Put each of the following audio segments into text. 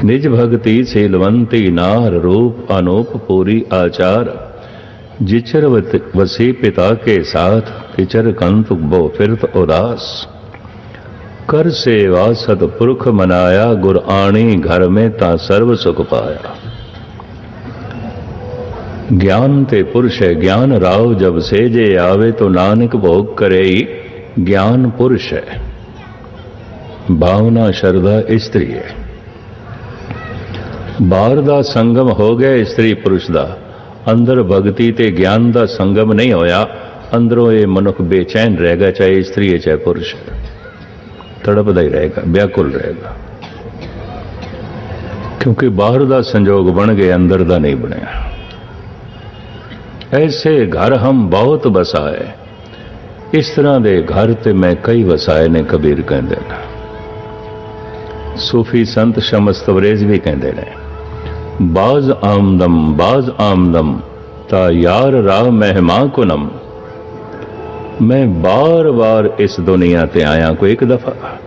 निज भक्ति सीलवंती नार रूप अनूप पूरी आचार जिचर वसी पिता के साथ किचर कंत बो फिरत उदास कर सेवा सतपुरख मनाया गुर आणी घर में ता सर्व सुख पाया। ज्ञान ते पुरुष है ज्ञान राव जब से जे आवे तो नानक भोग करे ज्ञान पुरुष है। भावना शरदा स्त्री है। बाहर दा संगम हो गया स्त्री पुरुष दा अंदर भगती ते ज्ञान दा संगम नहीं होया। अंदरों ये मनुख बेचैन रहेगा चाहे स्त्री है चाहे पुरुष है। तड़पदा ही रहेगा व्याकुल रहेगा क्योंकि बाहर दा संजोग बन गए अंदर दा नहीं बनया। ऐसे घर हम बहुत बसाए इस तरह दे घर ते मैं कई वसाए ने कबीर कहते हैं। सूफी संत शमस तवरेज भी कहते हैं बाज आमदम ता यार राह मेहमा कुनम। मैं बार बार इस दुनिया ते आया को एक दफा।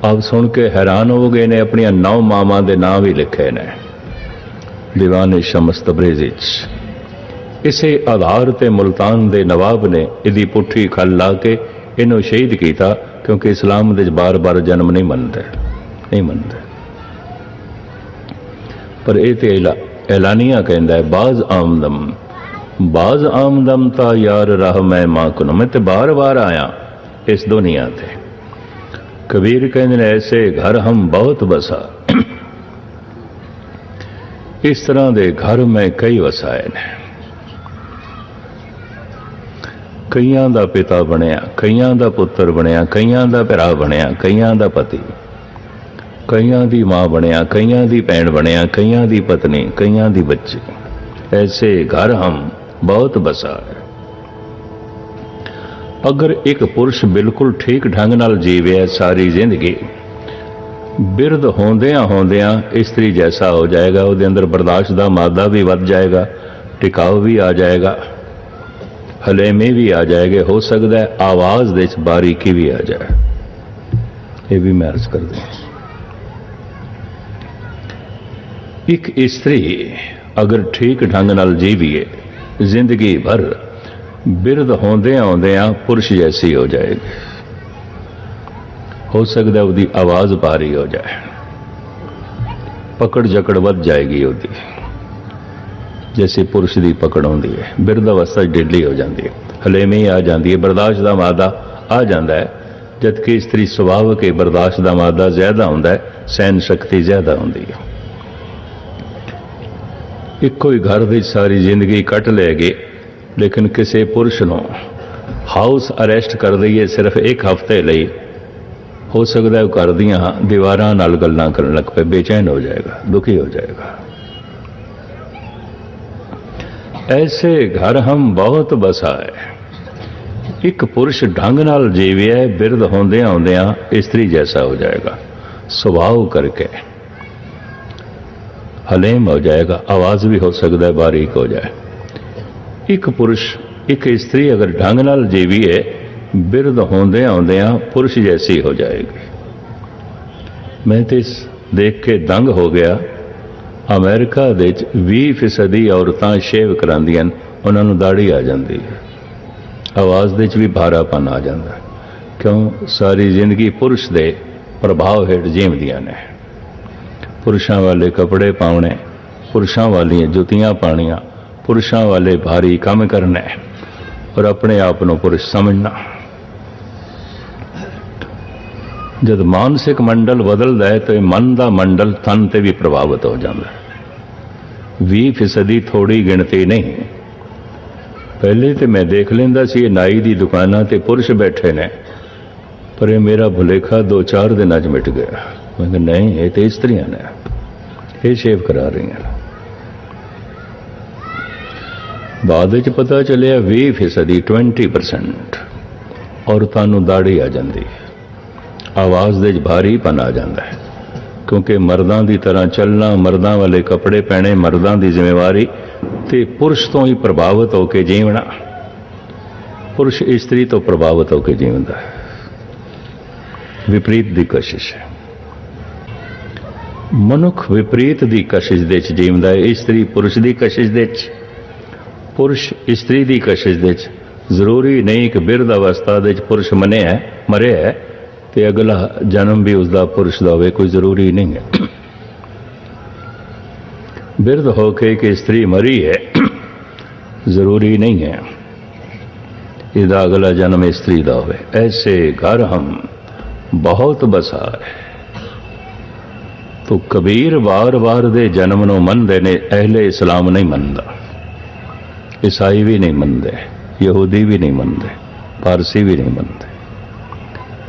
अब सुन के हैरान हो गए ने अपनी 9 मामा दे नाम भी लिखे ने दीवाने शमस तबरेज़ी। इसे आधार ते मुल्तान दे नवाब ने इदी पुठी खल ला के इनू शहीद किया क्योंकि इस्लाम दे बार बार जन्म नहीं मनते। पर ये तो ऐलानिया कहता है बाज आमदम ता यार राह मैं मां कुन। मैं तो बार बार आया इस दुनिया ते। कबीर कहते ऐसे घर हम बहुत बसा इस तरह दे घर में कई वसाए ने। कईयां दा पिता बनया कईयां दा पुत्र बनया कईयां दा भरा बनया कईयां दा पति कईयां दी मां बनया कईयां दी भैन बनया कईयां दी पत्नी कईयां दी बच्ची। ऐसे घर हम बहुत बसा है। अगर एक पुरुष बिल्कुल ठीक ढंग नाल जीवे सारी जिंदगी बिरध होंदियां स्त्री जैसा हो जाएगा। उसके अंदर बर्दाश्त का मादा भी वध जाएगा टिकाव भी आ जाएगा हलेमे भी आ जाएगा। हो सकता है आवाज दे बारीकी भी आ जाए। ये भी मैं अर्ज कर दूं एक स्त्री अगर ठीक ढंग नाल जीवीए जिंदगी भर बिरध होंदियां पुरुष जैसी हो जाएगी। हो सकता है उसकी आवाज भारी हो जाए पकड़ जकड़ वध जाएगी उसकी जैसे पुरुष की पकड़ होती है। बिरध अवस्था ढिली हो जाती है हलेमी आ जाती है बर्दाश्त का मादा आ जाता है। जबकि स्त्री सुभाव के बर्दाश्त का मादा ज्यादा होता है सहन शक्ति ज्यादा होती है। इको ही घर की सारी जिंदगी कट लेगी लेकिन किसी पुरुष को हाउस अरेस्ट कर दईए सिर्फ एक हफ्ते लिए हो सकता है घर दियां दीवारां नाल गल्लां करन लग पे बेचैन हो जाएगा दुखी हो जाएगा। ऐसे घर हम बहुत बसाए। एक पुरुष ढंग नाल जीवे बिरध होंदियां स्त्री जैसा हो जाएगा स्वभाव करके हलेम हो जाएगा। आवाज भी हो सकता है बारीक हो जाए। एक पुरुष एक स्त्री अगर ढंग नाल जीवीए बिरध होंदियां पुरुष जैसी हो जाएगी। मैं तो इस देख के दंग हो गया। अमेरिका दे 20% औरतां शेव करांदियां उन्होंने दाढ़ी आ जाती है आवाज दे भी भारापन आ जाता। क्यों सारी जिंदगी पुरुष दे प्रभाव हेठ जीवदियां ने। पुरुषों वाले कपड़े पाने पुरुषों वाली जुतियां पानियां पुरुषों वाले भारी काम करना और अपने आप को पुरुष समझना। जब मानसिक मंडल बदलता है तो मन का मंडल तन से भी प्रभावित हो जाता है। 20% थोड़ी गिनती नहीं। पहले तो मैं देख लेंदा सी नाई की दुकाना ते पुरुष बैठे ने पर ये मेरा भुलेखा 2-4 दिन अज मिट गया। मैं नहीं ये तो स्त्रियां ने ये शेव करा रही हैं। बाद पता चलिया 20% 20% औरतों को दाढ़ी आ जाती है आवाज दे भारीपन आ जाता है क्योंकि मर्दां की तरह चलना मर्दां वाले कपड़े पहने मर्दां की जिम्मेवारी ते पुरुष तो ही प्रभावित होकर जीवना। पुरुष स्त्री तो प्रभावित होकर जीवता है विपरीत की कोशिश है। ਮਨੁੱਖ ਵਿਪਰੀਤ ਦੀ ਕਸ਼ਿਸ਼ ਦੇ ਚ ਜੀਵਦਾ ਹੈ। ਇਸਤਰੀ ਪੁਰਸ਼ ਦੀ ਕਸ਼ਿਸ਼ ਦੇ ਚ, ਪੁਰਸ਼ ਇਸਤਰੀ ਦੀ ਕਸ਼ਿਸ਼ ਦੇ ਚ। ਜ਼ਰੂਰੀ ਨਹੀਂ ਕਿ ਬਿਰਧ ਅਵਸਥਾ ਦੇ ਚ ਪੁਰਸ਼ ਮਰਿਆ ਹੈ ਤੇ ਅਗਲਾ ਜਨਮ ਵੀ ਉਸਦਾ ਪੁਰਸ਼ ਦਾ ਹੋਵੇ, ਕੋਈ ਜ਼ਰੂਰੀ ਨਹੀਂ ਹੈ। ਬਿਰਧ ਹੋ ਕੇ ਕਿ ਇਸਤਰੀ ਮਰੀ ਹੈ, ਜ਼ਰੂਰੀ ਨਹੀਂ ਹੈ ਇਹਦਾ ਅਗਲਾ ਜਨਮ ਇਸਤਰੀ ਦਾ ਹੋਵੇ। ਐਸੇ ਘਰ ਹਮ ਬਹੁਤ ਬਸਾਏ। ਤੋ ਕਬੀਰ ਵਾਰ-ਵਾਰ ਦੇ ਜਨਮ ਨੂੰ ਮੰਨਦੇ ਨੇ, ਅਹਿਲੇ ਇਸਲਾਮ ਨਹੀਂ ਮੰਨਦਾ, ਈਸਾਈ ਵੀ ਨਹੀਂ ਮੰਨਦੇ, ਯਹੂਦੀ ਵੀ ਨਹੀਂ ਮੰਨਦੇ, ਪਾਰਸੀ ਵੀ ਨਹੀਂ ਮੰਨਦੇ।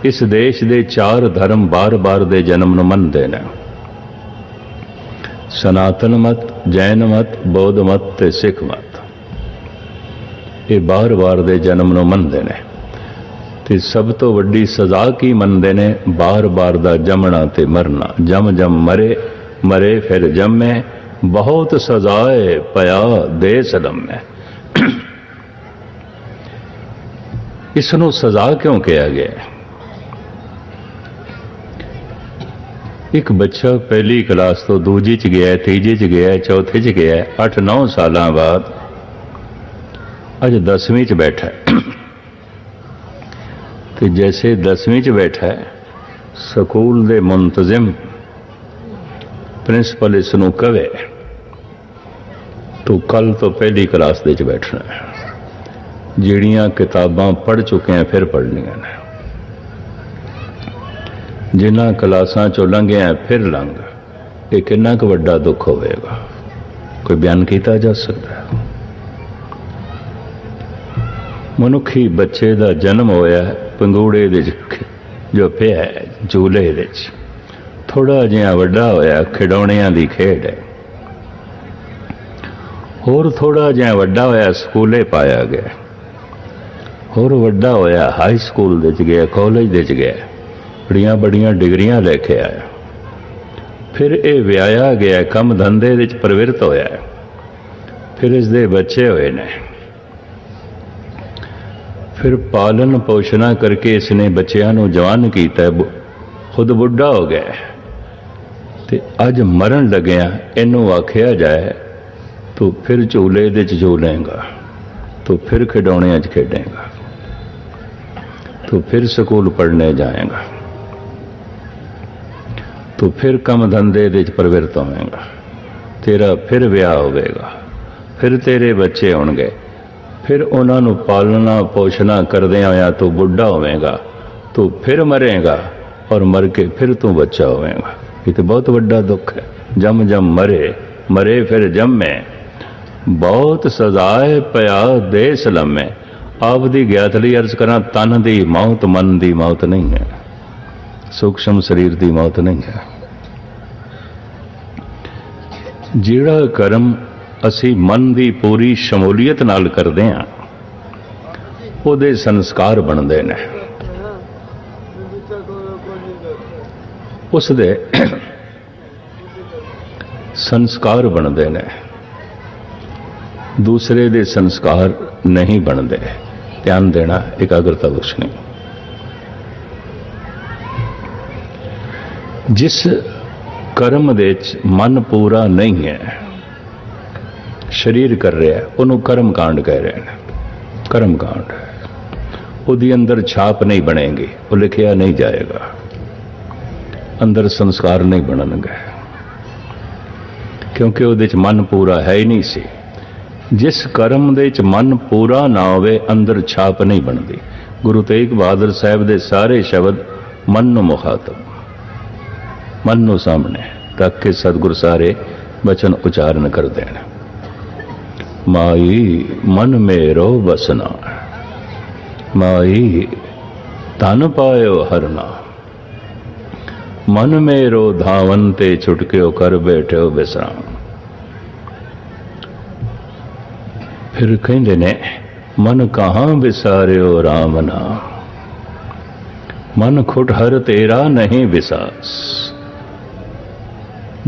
ਇਸ ਦੇਸ਼ ਦੇ 4 ਧਰਮ ਬਾਰ-ਬਾਰ ਦੇ ਜਨਮ ਨੂੰ ਮੰਨਦੇ ਨੇ, ਸਨਾਤਨ ਮਤ, ਜੈਨ ਮਤ, ਬੌਧ ਮਤ ਤੇ ਸਿੱਖ ਮਤ। ਇਹ ਬਾਰ-ਬਾਰ ਦੇ ਜਨਮ ਨੂੰ ਮੰਨਦੇ ਨੇ ਤੇ ਸਭ ਤੋਂ ਵੱਡੀ ਸਜ਼ਾ ਕੀ ਮੰਨਦੇ ਨੇ? ਬਾਰ-ਬਾਰ ਦਾ ਜੰਮਣਾ ਤੇ ਮਰਨਾ। ਜਮ ਜਮ ਮਰੇ ਫਿਰ ਜੰਮੇ, ਬਹੁਤ ਸਜ਼ਾਏ ਪਿਆ ਦੇਸ ਲੰਮੇ। ਇਸ ਨੂੰ ਸਜ਼ਾ ਕਿਉਂ ਕਿਹਾ ਗਿਆ? ਇੱਕ ਬੱਚਾ ਪਹਿਲੀ ਕਲਾਸ ਤੋਂ ਦੂਜੀ ਚ ਗਿਆ, ਤੀਜੀ ਚ ਗਿਆ, ਚੌਥੀ ਚ ਗਿਆ, 8-9 ਸਾਲਾਂ ਬਾਅਦ ਅੱਜ 10ਵੀਂ ਚ ਬੈਠਾ ਤੇ ਜੈਸੇ 10ਵੀਂ ਚ ਬੈਠਾ ਹੈ, ਸਕੂਲ ਦੇ ਮੁੰਤਜ਼ਮ ਪ੍ਰਿੰਸੀਪਲ ਇਸ ਨੂੰ ਕਵੇ ਤੂੰ ਕੱਲ ਤੋਂ ਪਹਿਲੀ ਕਲਾਸ ਦੇ ਚ ਬੈਠਣਾ ਹੈ, ਜਿਹੜੀਆਂ ਕਿਤਾਬਾਂ ਪੜ੍ਹ ਚੁੱਕੇ ਆ ਫਿਰ ਪੜ੍ਹਨੀਆਂ ਨੇ, ਜਿਨ੍ਹਾਂ ਕਲਾਸਾਂ ਚੋਂ ਲੰਘਿਆ ਫਿਰ ਲੰਘ। ਇਹ ਕਿੰਨਾ ਕੁ ਵੱਡਾ ਦੁੱਖ ਹੋਵੇਗਾ, ਕੋਈ ਬਿਆਨ ਕੀਤਾ ਜਾ ਸਕਦਾ ਹੈ? ਮਨੁੱਖੀ ਬੱਚੇ ਦਾ ਜਨਮ ਹੋਇਆ ਪੰਗੂੜੇ ਦੇ ਜੋ ਪਿਆ ਝੂਲੇ ਦੇ ਚ, ਥੋੜਾ ਜਿਹਾ ਵੱਡਾ ਹੋਇਆ ਖਿਡੌਣਿਆਂ ਦੀ ਖੇਡ ਹੈ, ਹੋਰ ਥੋੜਾ ਜਿਹਾ ਵੱਡਾ ਹੋਇਆ ਸਕੂਲੇ ਪਾਇਆ ਗਿਆ, ਹੋਰ ਵੱਡਾ ਹੋਇਆ ਹਾਈ ਸਕੂਲ ਦੇ ਚ ਗਿਆ, ਕਾਲਜ ਦੇ ਚ ਗਿਆ, ਬੜੀਆਂ ਡਿਗਰੀਆਂ ਲੈ ਕੇ ਆਇਆ, ਫਿਰ ਇਹ ਵਿਆਹਿਆ ਗਿਆ, ਕੰਮ ਧੰਦੇ ਵਿੱਚ ਪ੍ਰਵਿਰਤ ਹੋਇਆ, ਫਿਰ ਇਸ ਦੇ ਬੱਚੇ ਹੋਏ ਨੇ, ਫਿਰ ਪਾਲਣ ਪੋਸ਼ਣਾ ਕਰਕੇ ਇਸਨੇ ਬੱਚਿਆਂ ਨੂੰ ਜਵਾਨ ਕੀਤਾ, ਖੁਦ ਬੁੱਢਾ ਹੋ ਗਿਆ ਤੇ ਅੱਜ ਮਰਨ ਲੱਗਿਆ ਇਹਨੂੰ ਆਖਿਆ ਜਾਏ ਤੂੰ ਫਿਰ ਝੂਲੇ ਦੇ ਚ ਝੂਲੇਗਾ, ਤੂੰ ਫਿਰ ਖਿਡੌਣਿਆਂ ਚ ਖੇਡੇਗਾ, ਤੂੰ ਫਿਰ ਸਕੂਲ ਪੜ੍ਹਨੇ ਜਾਏਗਾ, ਤੂੰ ਫਿਰ ਕੰਮ ਧੰਦੇ ਦੇ ਚ ਪ੍ਰਵਿਰਤ ਹੋਵੇਗਾ, ਤੇਰਾ ਫਿਰ ਵਿਆਹ ਹੋਵੇਗਾ, ਫਿਰ ਤੇਰੇ ਬੱਚੇ ਹੋਣਗੇ, ਫਿਰ ਉਹਨਾਂ ਨੂੰ ਪਾਲਣਾ ਪੋਸ਼ਣਾ ਕਰਦਿਆਂ ਹੋਇਆ ਤੂੰ ਬੁੱਢਾ ਹੋਵੇਗਾ, ਤੂੰ ਫਿਰ ਮਰੇਗਾ ਔਰ ਮਰ ਕੇ ਫਿਰ ਤੂੰ ਬੱਚਾ ਹੋਵੇਗਾ। ਇਹ ਤਾਂ ਬਹੁਤ ਵੱਡਾ ਦੁੱਖ ਹੈ। ਜਮ ਜਮ ਮਰੇ ਫਿਰ ਜੰਮੇ, ਬਹੁਤ ਸਜ਼ਾਏ ਪਿਆ ਦੇਸ ਲੰਮੇ। ਆਪ ਦੀ ਗਿਆਤ ਲਈ ਅਰਜ਼ ਕਰਾਂ, ਤਨ ਦੀ ਮੌਤ ਮਨ ਦੀ ਮੌਤ ਨਹੀਂ ਹੈ, ਸੂਖਸ਼ਮ ਸਰੀਰ ਦੀ ਮੌਤ ਨਹੀਂ ਹੈ। ਜਿਹੜਾ ਕਰਮ ਅਸੀਂ ਮਨ ਦੀ ਪੂਰੀ ਸ਼ਮੂਲੀਅਤ ਨਾਲ ਕਰਦੇ ਹਾਂ ਉਹਦੇ ਸੰਸਕਾਰ ਬਣਦੇ ਨੇ, ਉਸ ਦੇ ਸੰਸਕਾਰ ਬਣਦੇ ਨੇ, ਦੂਸਰੇ ਦੇ ਸੰਸਕਾਰ ਨਹੀਂ ਬਣਦੇ। ਧਿਆਨ ਦੇਣਾ, ਇਕਾਗਰਤਾ ਬਖਸ਼ਣੀ। ਜਿਸ ਕਰਮ ਦੇ ਵਿੱਚ ਮਨ ਪੂਰਾ ਨਹੀਂ ਹੈ, ਸਰੀਰ ਕਰ ਰਿਹਾ, ਉਹਨੂੰ ਕਰਮ ਕਾਂਡ ਕਹਿ ਰਹੇ ਨੇ। ਕਰਮ ਕਾਂਡ ਉਹਦੀ ਅੰਦਰ ਛਾਪ ਨਹੀਂ ਬਣੇਗੀ, ਉਹ ਲਿਖਿਆ ਨਹੀਂ ਜਾਏਗਾ, ਅੰਦਰ ਸੰਸਕਾਰ ਨਹੀਂ ਬਣਨਗੇ, ਕਿਉਂਕਿ ਉਹਦੇ ਚ ਮਨ ਪੂਰਾ ਹੈ ਹੀ ਨਹੀਂ ਸੀ। ਜਿਸ ਕਰਮ ਦੇ ਚ ਮਨ ਪੂਰਾ ਨਾ ਹੋਵੇ, ਅੰਦਰ ਛਾਪ ਨਹੀਂ ਬਣਦੀ। ਗੁਰੂ ਤੇਗ ਬਹਾਦਰ ਸਾਹਿਬ ਦੇ ਸਾਰੇ ਸ਼ਬਦ ਮਨ ਨੂੰ ਮੁਖਾਤਬ, ਮਨ ਨੂੰ ਸਾਹਮਣੇ ਤੱਕ ਕੇ ਸਤਿਗੁਰ ਸਾਰੇ ਬਚਨ ਉਚਾਰਨ ਕਰਦੇ ਨੇ। ਮਾਈ ਮਨ ਮੇਰੋ ਬਸਨਾ, ਮਾਈ ਧਨ ਪਾਇਓ ਹਰਨਾ, ਮਨ ਮੇਰੋ ਧਾਵਨ ਤੇ ਛੁਟਕਿਓ ਕਰ ਬੈਠਿਓ ਬਿਸਰਾਮ। ਫਿਰ ਕਹਿੰਦੇ ਨੇ, ਮਨ ਕਹਾਂ ਵਿਸਾਰਿਓ ਰਾਮ ਨਾਮ, ਮਨ ਖੁਟ ਹਰ ਤੇਰਾ ਨਹੀਂ ਵਿਸਾਸ।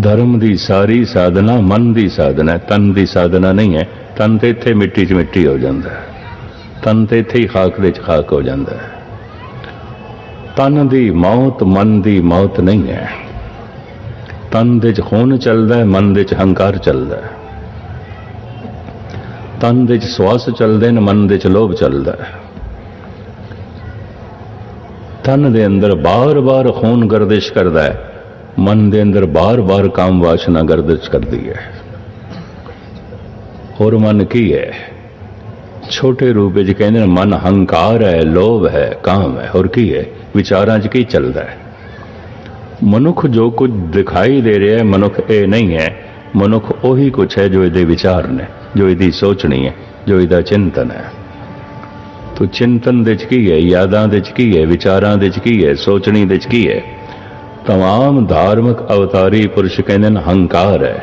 ਧਰਮ ਦੀ ਸਾਰੀ ਸਾਧਨਾ ਮਨ ਦੀ ਸਾਧਨਾ, ਤਨ ਦੀ ਸਾਧਨਾ ਨਹੀਂ ਹੈ। ਤਨ ਤੇ ਇੱਥੇ ਮਿੱਟੀ 'ਚ ਮਿੱਟੀ ਹੋ ਜਾਂਦਾ ਹੈ, ਤਨ ਤੇ ਇੱਥੇ ਹੀ ਖਾਕ ਦੇ 'ਚ ਖਾਕ ਹੋ ਜਾਂਦਾ ਹੈ। ਤਨ ਦੀ ਮੌਤ ਮਨ ਦੀ ਮੌਤ ਨਹੀਂ ਹੈ। ਤਨ ਦੇ 'ਚ ਖੂਨ ਚੱਲਦਾ ਹੈ, ਮਨ ਦੇ 'ਚ ਹੰਕਾਰ ਚੱਲਦਾ ਹੈ। ਤਨ ਦੇ 'ਚ ਸਵਾਸ ਚੱਲਦੇ ਨੇ, ਮਨ ਦੇ 'ਚ ਲੋਭ ਚੱਲਦਾ ਹੈ। ਤਨ ਦੇ ਅੰਦਰ ਬਾਰ-ਬਾਰ ਖੂਨ ਗਰਦਿਸ਼ ਕਰਦਾ ਹੈ, ਮਨ ਦੇ ਅੰਦਰ ਬਾਰ-ਬਾਰ ਕਾਮ ਵਾਸ਼ਨਾ ਗਰਦਿਸ਼ ਕਰਦੀ ਹੈ। ਹੋਰ ਮਨ ਕੀ ਹੈ? ਛੋਟੇ ਰੂਪ ਵਿੱਚ ਕਹਿੰਦੇ ਨੇ ਮਨ ਹੰਕਾਰ ਹੈ, ਲੋਭ ਹੈ, ਕਾਮ ਹੈ। ਹੋਰ ਕੀ ਹੈ? ਵਿਚਾਰਾਂ 'ਚ ਕੀ ਚੱਲਦਾ ਹੈ? ਮਨੁੱਖ ਜੋ ਕੁਝ ਦਿਖਾਈ ਦੇ ਰਿਹਾ ਹੈ, ਮਨੁੱਖ ਇਹ ਨਹੀਂ ਹੈ। ਮਨੁੱਖ ਉਹੀ ਕੁਛ ਹੈ ਜੋ ਇਹਦੇ ਵਿਚਾਰ ਨੇ, ਜੋ ਇਹਦੀ ਸੋਚਣੀ ਹੈ, ਜੋ ਇਹਦਾ ਚਿੰਤਨ ਹੈ। ਤੋ ਚਿੰਤਨ ਦੇ 'ਚ ਕੀ ਹੈ? ਯਾਦਾਂ ਦੇ 'ਚ ਕੀ ਹੈ? ਵਿਚਾਰਾਂ ਦੇ 'ਚ ਕੀ ਹੈ? ਸੋਚਣੀ ਦੇ 'ਚ ਕੀ ਹੈ? तमाम धार्मिक अवतारी पुरुष कहते हैं हंकार है,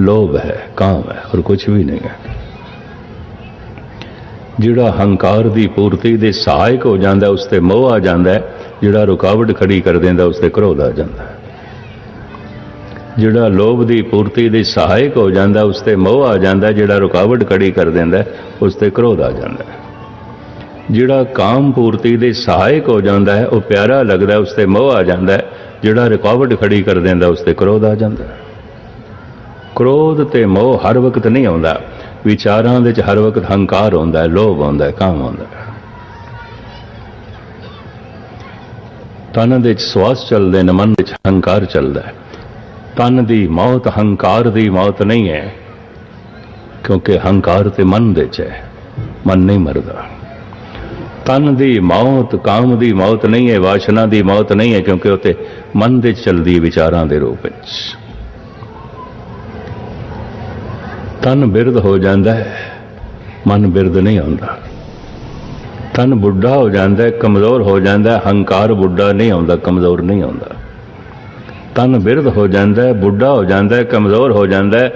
लोभ है, काम है, और कुछ भी नहीं है। जिहड़ा हंकार की पूर्ति दे सहायक हो जाता है, उसते मोह आ जाता है। जिहड़ा रुकावट खड़ी कर देंदा, उसते क्रोध आ जाता है। जिहड़ा लोभ की पूर्ति दे सहायक हो जाता है, उसते मोह आ जाता है। जिहड़ा रुकावट खड़ी कर देंदा, उसते क्रोध आ जाता है। जिहड़ा काम पूर्ति दे सहायक हो जाता है, वह प्यारा लगता है, उसते मोह आ जाता है। जिहड़ा रुकावट खड़ी कर देंदा, उसते क्रोध आ जाता है। क्रोध ते मोह हर वक्त नहीं आउंदा, विचारां दे च हर वक्त हंकार आउंदा है, लोभ आउंदा है, काम आउंदा है। तन दे च श्वास चलदे ने, मन दे च हंकार चलदा है। तन दी मौत हंकार दी मौत नहीं है, क्योंकि हंकार ते मन दे च है, मन नहीं मरदा। तन दी मौत काम दी मौत नहीं है, वासना दी मौत नहीं है, क्योंकि उते मन दे चलदी विचारां दे रूप विच। तन बिरध हो जाता है, मन बिरध नहीं आउंदा। तन बुढ़ा हो जाता है, कमज़ोर हो जाता है, हंकार बुढ़ा नहीं आउंदा, कमज़ोर नहीं आउंदा। तन बिरध हो जाता है, बुढ़ा हो जाता है, कमज़ोर हो जाता है,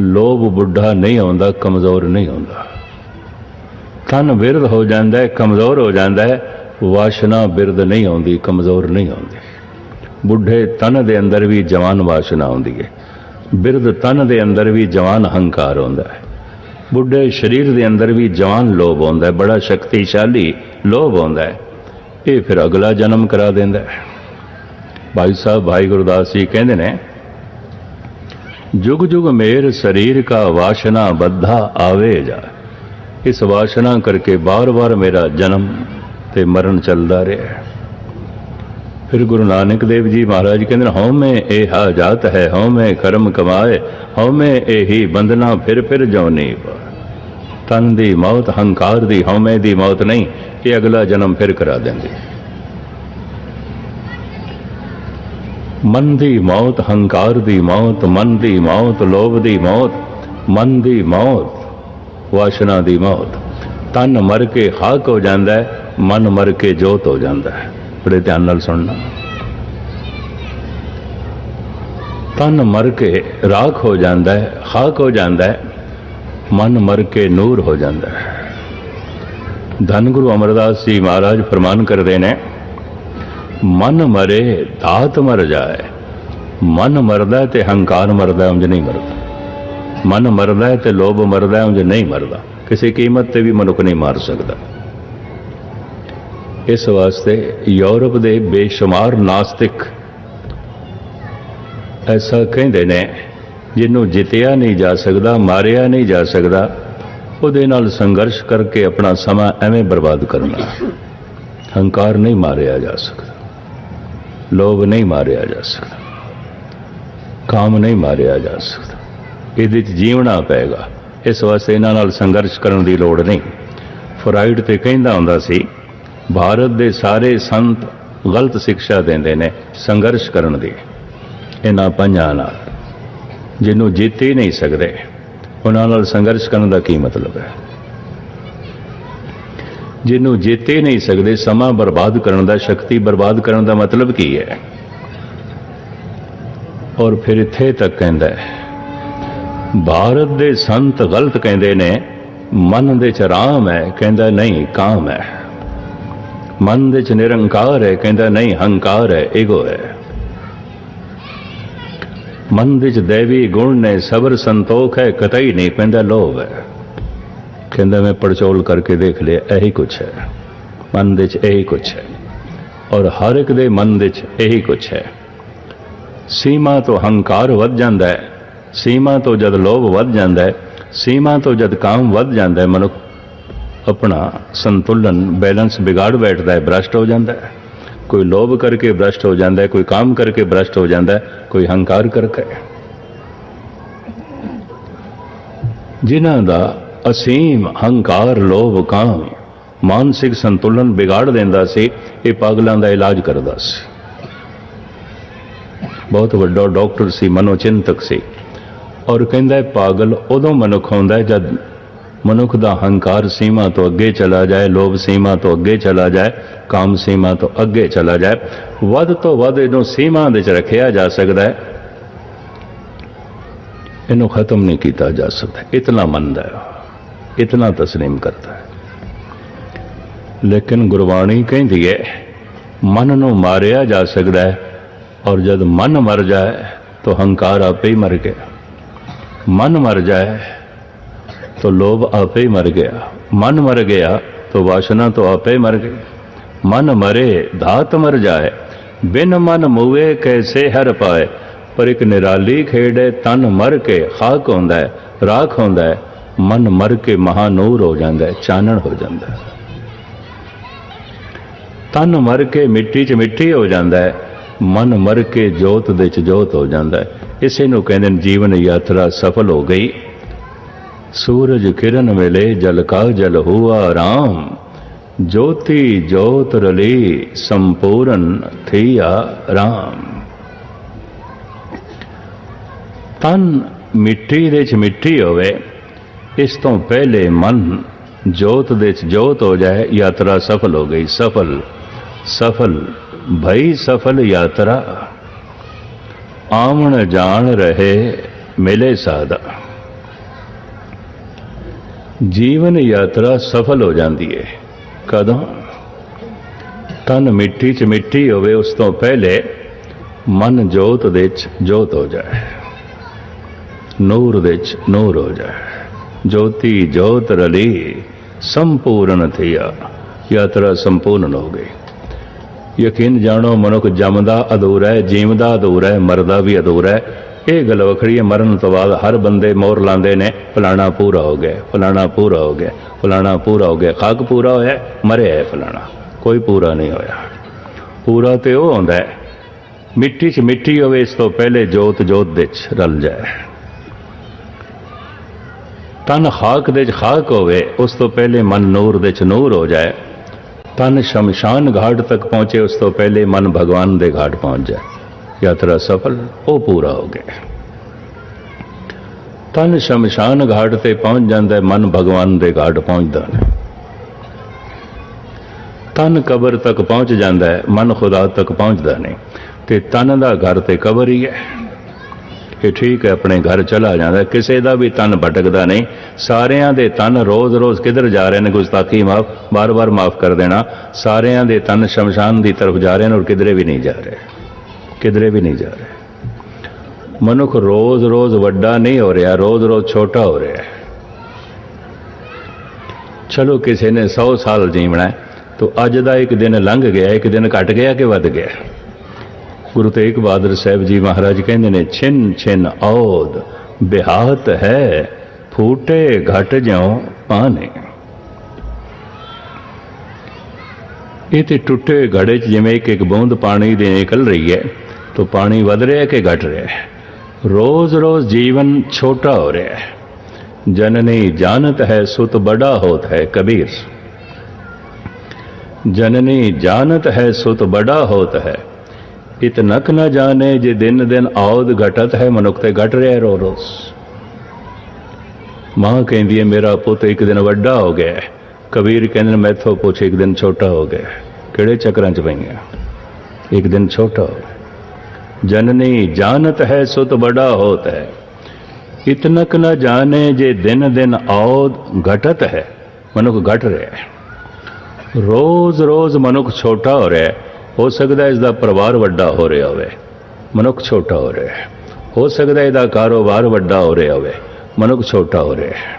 लोभ बुढ़ा नहीं आउंदा, कमज़ोर नहीं आउंदा। तन बिरध हो जाता है, कमज़ोर हो जाता है, वासना बिरध नहीं आउंदी, कमज़ोर नहीं आउंदी। बुढ़े तन दे अंदर भी जवान वासना आउंदी है, बिरध तन दे अंदर भी जवान हंकार आउंदा है। बुढ़े शरीर दे अंदर भी जवान लोभ आउंदा है, बड़ा शक्तिशाली लोभ आउंदा है। ये फिर अगला जन्म करा देंदा है। भाई साहब भाई गुरदास जी कहते ने, जुग जुग मेर शरीर का वासना बद्धा आवे जा। इस वासना करके बार बार मेरा जन्म ते मरण चलता रहा। फिर गुरु नानक देव जी महाराज कहते, हौं में ए हा जात है, हौं में कर्म कमाए, हौं में ए ही बंधना फिर जौनी। तन दी मौत हंकार दी हौमे दी मौत नहीं, ये अगला जन्म फिर करा देंगे। मन दी मौत हंकार दी मौत, मन दी मौत लोभ दी मौत, मन दी मौत वासना दी मौत। तन मर के खाक हो जाता है, मन मर के जोत हो जाता है। बड़े ध्यान नाल सुनना। तन मर के राख हो जाता है, खाक हो जाता है, मन मर के नूर हो जाता है। धन गुरु अमरदास जी महाराज फरमान करते ने, मन मरे धात मर जाए। मन मरदा है ते हंकार मरदा है, उंज नहीं मरदा। मन मरदा है ते लोभ मरदा है, उंज नहीं मरदा। किसी कीमत ते भी मनुख नहीं मार सकता। इस वास्ते यूरोप के बेशुमार नास्तिक ऐसा कहते ने, जिन्हों जितिया नहीं जा सकता, मारिया नहीं जा सकता, उहदे नाल संघर्ष करके अपना समा एवें बर्बाद करना। हंकार नहीं मारिया जा सकता, लोभ नहीं मारिया जा सकता, काम नहीं मारिया जा सकता। इहदे च जीवना पेगा। इस वास्ते इन्हां नाल संघर्ष करने की लोड़ नहीं। फ्राइड ते कहंदा हुंदा सी, भारत दे सारे संत गलत शिक्षा देंदे ने संघर्ष करने दी। इन्हां पंजां नाल जिन्हों जीत ही नहीं सकते, उन्हां नाल संघर्ष करने का की मतलब है? जिन्हों जीत ही नहीं सकते, समा बर्बाद करने का, शक्ति बर्बाद करने का मतलब की है? और फिर इत्थे तक कहता है, भारत दे संत गलत कहते ने, मन दे च राम है, कहता नहीं काम है। मन दे च निरंकार है, कहता नहीं हंकार है, ईगो है। मन दे च दैवी गुण ने, सबर संतोख है, कतई नहीं, कहता लोभ है। कहता मैं पड़चोल करके देख लिया, यही कुछ है। मन दे च यही कुछ है, और हर एक दे मन दे च यही कुछ है। ਸੀਮਾ ਤੋਂ ਹੰਕਾਰ ਵੱਧ ਜਾਂਦਾ ਹੈ, ਸੀਮਾ ਤੋਂ ਜਦ ਲੋਭ ਵੱਧ ਜਾਂਦਾ ਹੈ, ਸੀਮਾ ਤੋਂ ਜਦ ਕਾਮ ਵੱਧ ਜਾਂਦਾ ਹੈ, ਮਨੁੱਖ ਆਪਣਾ ਸੰਤੁਲਨ ਬੈਲੈਂਸ ਵਿਗਾੜ ਬੈਠਦਾ ਹੈ, ਭ੍ਰਸ਼ਟ ਹੋ ਜਾਂਦਾ ਹੈ। ਕੋਈ ਲੋਭ ਕਰਕੇ ਭ੍ਰਸ਼ਟ ਹੋ ਜਾਂਦਾ ਹੈ, ਕੋਈ ਕਾਮ ਕਰਕੇ ਭ੍ਰਸ਼ਟ ਹੋ ਜਾਂਦਾ ਹੈ, ਕੋਈ ਹੰਕਾਰ ਕਰਕੇ। ਜਿਨ੍ਹਾਂ ਦਾ ਅਸੀਮ ਹੰਕਾਰ ਲੋਭ ਕਾਮ ਮਾਨਸਿਕ ਸੰਤੁਲਨ ਵਿਗਾੜ ਦਿੰਦਾ ਸੀ, ਇਹ ਪਾਗਲਾਂ ਦਾ ਇਲਾਜ ਕਰਦਾ ਸੀ। ਬਹੁਤ ਵੱਡਾ ਡਾਕਟਰ ਸੀ, ਮਨੋਚਿੰਤਕ ਸੀ, ਔਰ ਕਹਿੰਦਾ ਪਾਗਲ ਉਦੋਂ ਮਨੁੱਖ ਹੁੰਦਾ ਜਦ ਮਨੁੱਖ ਦਾ ਹੰਕਾਰ ਸੀਮਾ ਤੋਂ ਅੱਗੇ ਚਲਾ ਜਾਏ, ਲੋਭ ਸੀਮਾ ਤੋਂ ਅੱਗੇ ਚਲਾ ਜਾਏ, ਕਾਮ ਸੀਮਾ ਤੋਂ ਅੱਗੇ ਚਲਾ ਜਾਏ। ਵੱਧ ਤੋਂ ਵੱਧ ਇਹਨੂੰ ਸੀਮਾ ਵਿੱਚ ਰੱਖਿਆ ਜਾ ਸਕਦਾ ਹੈ, ਇਹਨੂੰ ਖਤਮ ਨਹੀਂ ਕੀਤਾ ਜਾ ਸਕਦਾ। ਇਤਨਾ ਮੰਨਦਾ ਹੈ, ਇਤਨਾ ਤਸਲੀਮ ਕਰਦਾ ਹੈ। ਲੇਕਿਨ ਗੁਰਬਾਣੀ ਕਹਿੰਦੀ ਹੈ ਮਨ ਨੂੰ ਮਾਰਿਆ ਜਾ ਸਕਦਾ ਹੈ, ਔਰ ਜਦ ਮਨ ਮਰ ਜਾਏ ਤਾਂ ਹੰਕਾਰ ਆਪੇ ਹੀ ਮਰ ਗਿਆ। मन मर जाए तो लोभ आपे ही मर गया, मन मर गया तो वासना तो आपे ही मर गई। मन मरे धात मर जाए, बिन मन मुए कैसे हर पाए। पर एक निराली खेड है, तन मर के खाक होंदा है, राख होंदा है, मन मर के महानूर हो जाता है, चानण हो जाता है। तन मर के मिट्टी च मिट्टी हो जाता है, मन मर के जोत दे च जोत हो जाता है। इसे नूं कहंदे ने जीवन यात्रा सफल हो गई। सूरज किरण मिले जल का जल हुआ राम, ज्योति ज्योत रली संपूर्ण थिया राम। तन मिट्टी दे च मिट्टी होवे, इस तो पहले मन जोत दे च जोत हो जाए, यात्रा सफल हो गई। सफल सफल भई सफल यात्रा, आमण जान रहे मिले सादा। जीवन यात्रा सफल हो जाती है कदों? तन मिट्टी च मिट्टी होवे, उस तो पहले मन जोत दे च जोत हो जाए, नूर दे च नूर हो जाए। ज्योति ज्योत रली संपूर्ण थिया, यात्रा संपूर्ण हो गई। यकीन जानो मनुख जमदा अधूरा है, जीवदा अधूरा है, मरदा भी अधूरा है। ये गल वखरी है, मरण तो बाद हर बंदे मोर लांदे ने फलाना पूरा हो गया, फलाना पूरा हो गया, फलाना पूरा हो गया। खाक पूरा होया, मरे है फलाना, कोई पूरा नहीं होया। पूरा तो वो होंदा है मिट्टी च मिट्टी होवे, इस तो पहले जोत जोत दे च रल जाए। तन खाक दे च खाक होवे, उस तो पहले मन नूर दे च नूर हो जाए। तन शमशान घाट तक पहुंचे, उस तो पहले मन भगवान दे घाट पहुंच जाए, यात्रा सफल, वो पूरा हो गया। तन शमशान घाट ते पहुंच जाता है, मन भगवान दे घाट पहुंचता है। तन कबर तक पहुंच जाता है, मन खुदा तक पहुंचता नहीं। ते तन दा घर ते कबर ही है। ये ठीक है, अपने घर चला जाता है, किसी का भी तन भटकता नहीं। सारियां दे तन रोज रोज किधर जा रहे हैं? गुस्ताखी माफ, बार बार माफ कर देना। सारियां दे तन शमशान की तरफ जा रहे हैं, और किधरे भी नहीं जा रहे, किधरे भी नहीं जा रहे। मनुख रोज रोज वड्डा नहीं हो रहा, रोज रोज छोटा हो रहा है। चलो किसी ने 100 साल जीवना है, तो अज का एक दिन लंघ गया, एक दिन घट गया कि वध गया? गुरु तेग बहादुर साहब जी महाराज कहते ने, छिन छिन औद बिहात है, फूटे घट ज्यों पाने। ये तो टुटे घड़े च जिवें एक एक बूंद पानी दी निकल रही है, तो पानी वध रहा है कि घट रहा है? रोज रोज जीवन छोटा हो रहा है। जननी जानत है सुत बड़ा होत है, कबीर। जननी जानत है सुत बड़ा होत है, इतनक न जाने जे दिन दिन औद घटत है। मनुख ते घट रहा है रो रोज। मां कहती है मेरा पुत एक दिन वड्डा हो गया है, कबीर कहते मैथों पुछ एक दिन छोटा हो गया। किहड़े चक्रां च पईआं? एक दिन छोटा हो गया। जननी जानत है सुत बड़ा होत है, इतनक न जाने जे दिन दिन औद घटत है। मनुख घट रहा है, रोज रोज मनुख छोटा हो रहा है। हो सकता है इसका परिवार वड्डा हो रहा होवे, मनुख छोटा हो रहा है। हो सकता है इसका कारोबार वड्डा हो रहा होवे, मनुख छोटा हो रहा है।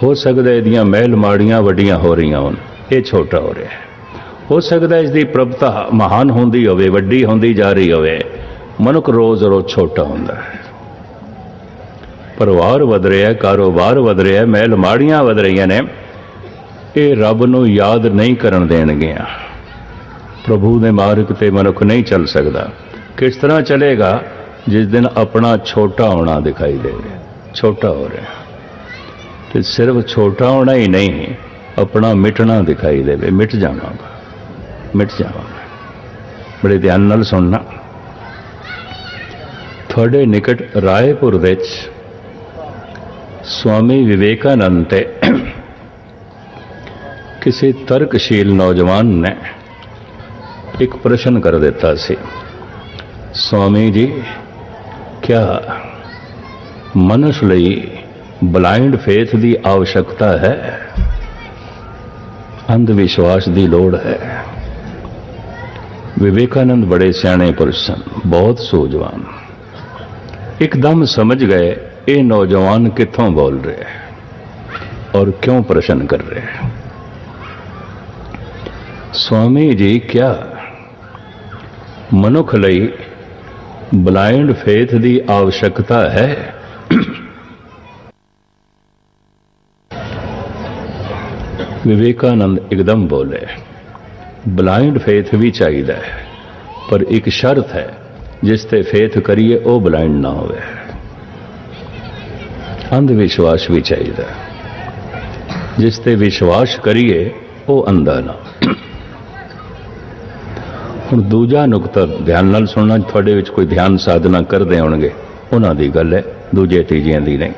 हो सकता है इसदियां महल माड़ियां वड्डियां हो रही होन, ये छोटा हो रहा है। हो सकता है इसकी प्रभुता महान होंदी होवे, वड्डी होंदी जा रही होवे, ਮਨੁੱਖ ਰੋਜ਼ ਰੋਜ਼ ਛੋਟਾ ਹੁੰਦਾ ਹੈ। ਪਰਿਵਾਰ ਵਧ ਰਿਹਾ, ਕਾਰੋਬਾਰ ਵਧ ਰਿਹਾ, ਮਹਿਲ ਮਾੜੀਆਂ ਵਧ ਰਹੀਆਂ ਨੇ, ਇਹ ਰੱਬ ਨੂੰ ਯਾਦ ਨਹੀਂ ਕਰਨ ਦੇਣਗੀਆਂ। ਪ੍ਰਭੂ ਦੇ ਮਾਰਗ ਤੇ ਮਨੁੱਖ ਨਹੀਂ ਚੱਲ ਸਕਦਾ। ਕਿਸ ਤਰ੍ਹਾਂ ਚਲੇਗਾ? ਜਿਸ ਦਿਨ ਆਪਣਾ ਛੋਟਾ ਹੋਣਾ ਦਿਖਾਈ ਦੇਵੇ। ਛੋਟਾ ਹੋ ਰਿਹਾ ਤੇ ਸਿਰਫ ਛੋਟਾ ਹੋਣਾ ਹੀ ਨਹੀਂ, ਆਪਣਾ ਮਿਟਣਾ ਦਿਖਾਈ ਦੇਵੇ। ਮਿਟ ਜਾਵਾਂਗਾ, ਮਿਟ ਜਾਵਾਂਗਾ। ਬੜੇ ਧਿਆਨ ਨਾਲ ਸੁਣਨਾ। ਤੁਹਾਡੇ ਨਿਕਟ ਰਾਏਪੁਰ ਵਿੱਚ स्वामी विवेकानंद ते किसी तर्कशील नौजवान ने एक प्रश्न कर दिता सी, स्वामी जी क्या मनुष्य लई ब्लाइंड फेथ की आवश्यकता है? अंधविश्वास की लोड़ है? विवेकानंद बड़े सियाणे पुरुष सन, बहुत सूझवान। एकदम समझ गए ये नौजवान कित्थों बोल रहे हैं और क्यों प्रश्न कर रहे हैं। स्वामी जी क्या मनुख लई ब्लाइंड फेथ की आवश्यकता है? विवेकानंद एकदम बोले, ब्लाइंड फेथ भी चाहिए है, पर एक शर्त है, जिस ते फेथ करिए वो ब्लाइंड ना होवे। अंधविश्वास भी चाहिए, जिस ते विश्वास करिए वो अंधा ना। हुण दूजा नुकता ध्यान नाल सुनना। थोड़े विच कोई ध्यान साधना करते होणगे, उन्हां दी गल है, दूजे तीजियां दी नहीं।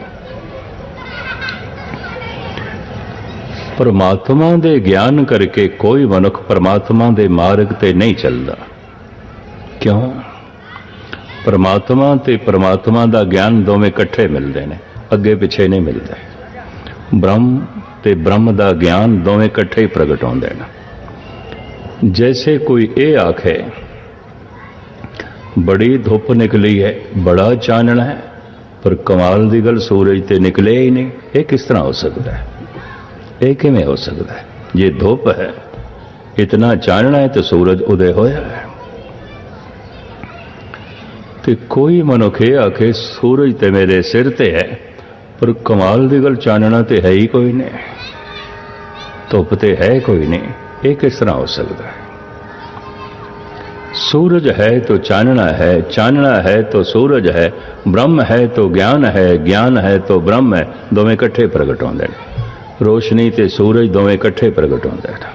परमात्मा दे ज्ञान करके कोई मनुख परमात्मा दे मार्ग ते नहीं चलता। क्यों? परमात्मा ते परमात्मा दा ज्ञान दोवें इकट्ठे मिलते हैं, अगे पिछे नहीं मिलते। ब्रह्म ते ब्रह्म दा ज्ञान दोवें इकट्ठे ही प्रगट होंदे ने। जैसे कोई ये आखे बड़ी धुप निकली है, बड़ा चानना है, पर कमाल दी गल सूरज ते निकले ही नहीं। ये किस तरह हो सकता है? ये किवें हो सकता है? जे धुप है, इतना चानना है, तो सूरज उदय होया है। ते कोई मनुख ये आखे सूरज ते मेरे सिर ते है, पर कमाल दी गल चानना तो है ही कोई नहीं, धुप तो है कोई नहीं। ये किस तरह हो सकता है? सूरज है तो चानना है, चानना है तो सूरज है, ब्रह्म है तो ज्ञान है, ज्ञान है तो ब्रह्म है, दोवें इकट्ठे प्रगट होंदे ने। रोशनी ते सूरज दोवें इकट्ठे प्रगट होंदे ने।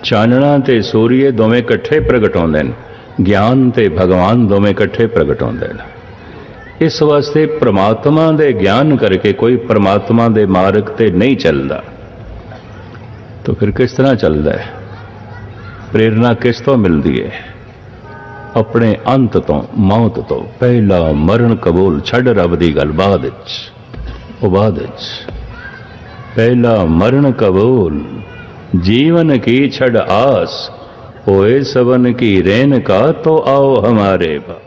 चानना ते सूर्य दोवें इकट्ठे प्रगट होंदे ने। ज्ञान ते भगवान दोवें इकट्ठे प्रगट होंदे ने। इस वास्ते परमात्मा दे ज्ञान करके कोई परमात्मा दे मार्ग ते नहीं चलता। तो फिर किस तरह चलता है? प्रेरणा किस तो मिलती है? अपने अंत तो, मौत तो। पहला मरण कबूल, छड़ रब दी गल बाद विच। पहला मरण कबूल, जीवन की छड़ आस, होए सबन की रेन का, तो आओ हमारे पास।